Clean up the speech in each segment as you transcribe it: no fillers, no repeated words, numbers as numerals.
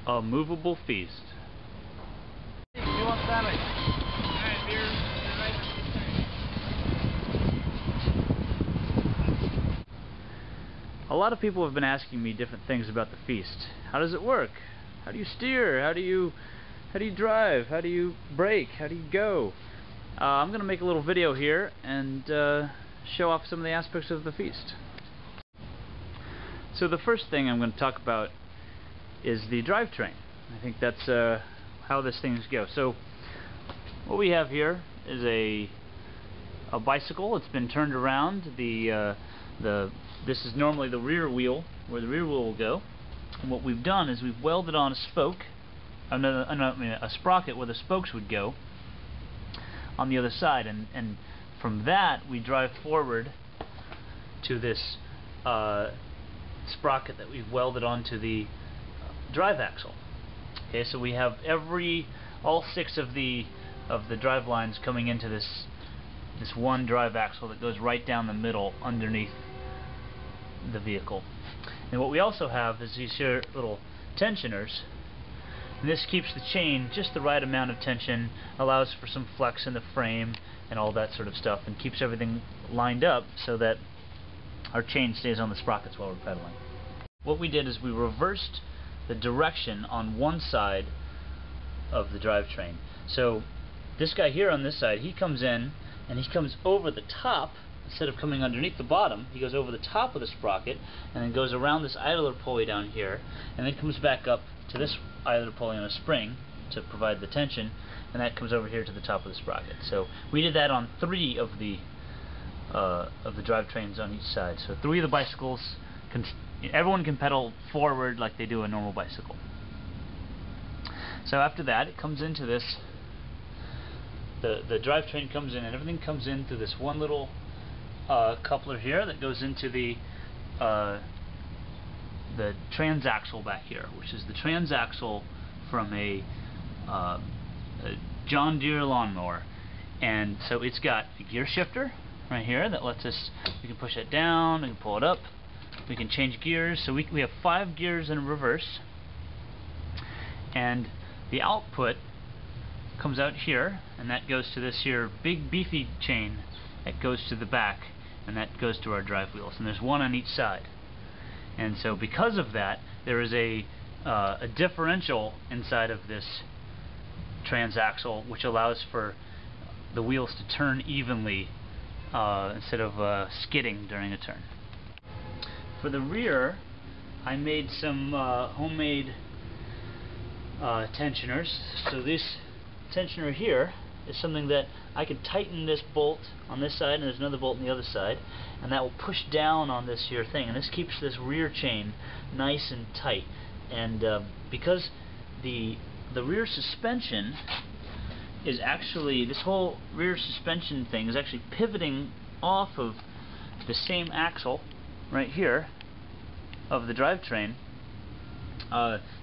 A Moveable Feast. Who wants sandwich? Alright, beer right A lot of people have been asking me different things about the feast. How does it work? How do you steer? How do you drive? How do you brake? How do you go? I'm going to make a little video here and show off some of the aspects of the feast. So the first thing I'm going to talk about is the drivetrain. I think that's how this things go. So what we have here is a bicycle. It's been turned around. This is normally the rear wheel, where the rear wheel will go. And what we've done is we've welded on a spoke, a sprocket where the spokes would go on the other side, and from that we drive forward to this sprocket that we've welded onto the drive axle. Okay, so we have all 6 of the drive lines coming into this one drive axle that goes right down the middle underneath the vehicle. And what we also have is these here little tensioners, and this keeps the chain just the right amount of tension, allows for some flex in the frame and all that sort of stuff, and keeps everything lined up so that our chain stays on the sprockets while we're pedaling. What we did is we reversed the direction on one side of the drivetrain. So this guy here on this side, he comes in and he comes over the top. Instead of coming underneath the bottom, he goes over the top of the sprocket and then goes around this idler pulley down here, and then comes back up to this idler pulley on a spring to provide the tension, and that comes over here to the top of the sprocket. So we did that on 3 of the drivetrains on each side. So 3 of the bicycles, everyone can pedal forward like they do a normal bicycle. So after that, it comes into this, the drivetrain comes in, and everything comes in through this one little coupler here that goes into the transaxle back here, which is the transaxle from a John Deere lawnmower. And so it's got a gear shifter right here that lets us, we can push it down, we can pull it up, we can change gears. So we have 5 gears in reverse, and the output comes out here, and that goes to this here big beefy chain that goes to the back, and that goes to our drive wheels, and there's 1 on each side. And so because of that, there is a differential inside of this transaxle, which allows for the wheels to turn evenly instead of skidding during a turn. For the rear, I made some homemade tensioners. So this tensioner here is something that I can tighten this bolt on this side, and there's another bolt on the other side, and that will push down on this here thing, and this keeps this rear chain nice and tight. And because the rear suspension is actually, this whole rear suspension thing is actually pivoting off of the same axle right here of the drivetrain,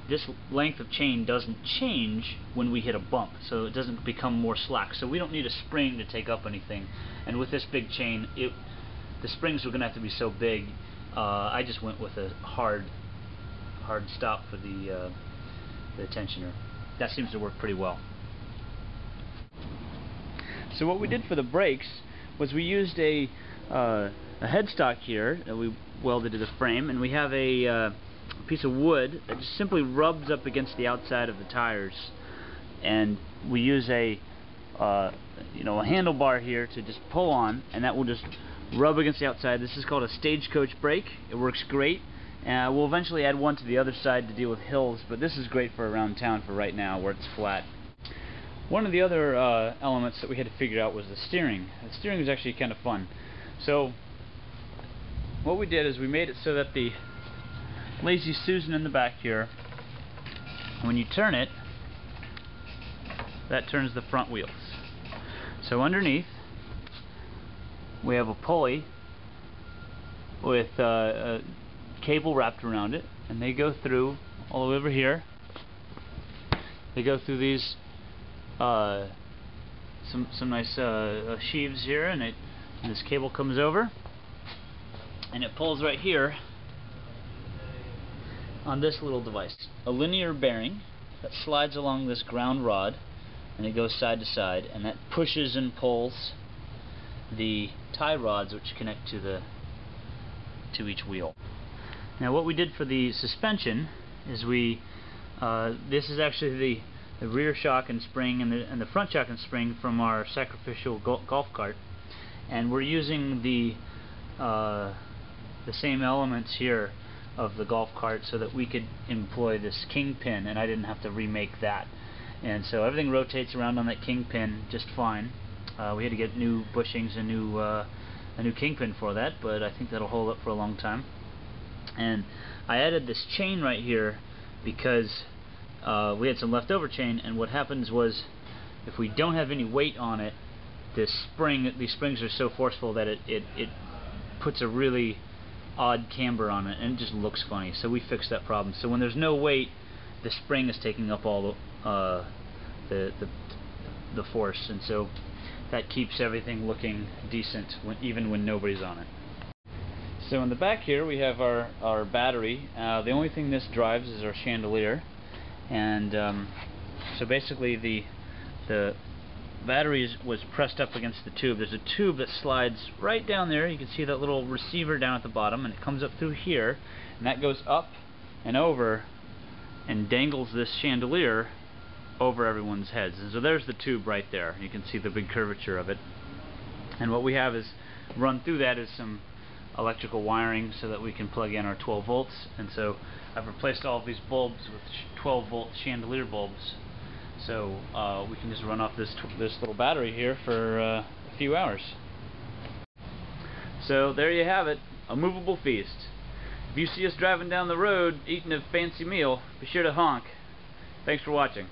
this length of chain doesn't change when we hit a bump, so it doesn't become more slack. So we don't need a spring to take up anything. And with this big chain, the springs are going to have to be so big. I just went with a hard stop for the tensioner. That seems to work pretty well. So what we did for the brakes was we used a headstock here that we welded to the frame, and we have a piece of wood that just simply rubs up against the outside of the tires, and we use a handlebar here to just pull on, and that will just rub against the outside. This is called a stagecoach brake. It works great. We'll eventually add one to the other side to deal with hills, but this is great for around town for right now where it's flat. One of the other elements that we had to figure out was the steering. The steering was actually kind of fun. So what we did is we made it so that the Lazy Susan in the back here, when you turn it, that turns the front wheels. So underneath we have a pulley with a cable wrapped around it, and they go through all the way over here. They go through these some nice sheaves here, and this cable comes over and it pulls right here, on this little device. A linear bearing that slides along this ground rod, and it goes side to side, and that pushes and pulls the tie rods which connect to each wheel. Now what we did for the suspension is this is actually the rear shock and spring and the front shock and spring from our sacrificial golf cart, and we're using the same elements here of the golf cart so that we could employ this kingpin, and I didn't have to remake that. And so everything rotates around on that kingpin just fine. We had to get new bushings and a new kingpin for that, but I think that'll hold up for a long time. And I added this chain right here because we had some leftover chain, and what happens was if we don't have any weight on it, these springs are so forceful that it puts a really odd camber on it, and it just looks funny. So we fixed that problem. So when there's no weight, the spring is taking up all the force, and so that keeps everything looking decent even when nobody's on it. So in the back here we have our battery. The only thing this drives is our chandelier, and so basically the battery was pressed up against the tube. There's a tube that slides right down there. You can see that little receiver down at the bottom, and it comes up through here, and that goes up and over and dangles this chandelier over everyone's heads. And so there's the tube right there. You can see the big curvature of it. And what we have is run through that is some electrical wiring so that we can plug in our 12 volts. And so I've replaced all of these bulbs with 12 volt chandelier bulbs, so we can just run off this little battery here for a few hours. So there you have it, a movable feast. If you see us driving down the road eating a fancy meal, be sure to honk. Thanks for watching.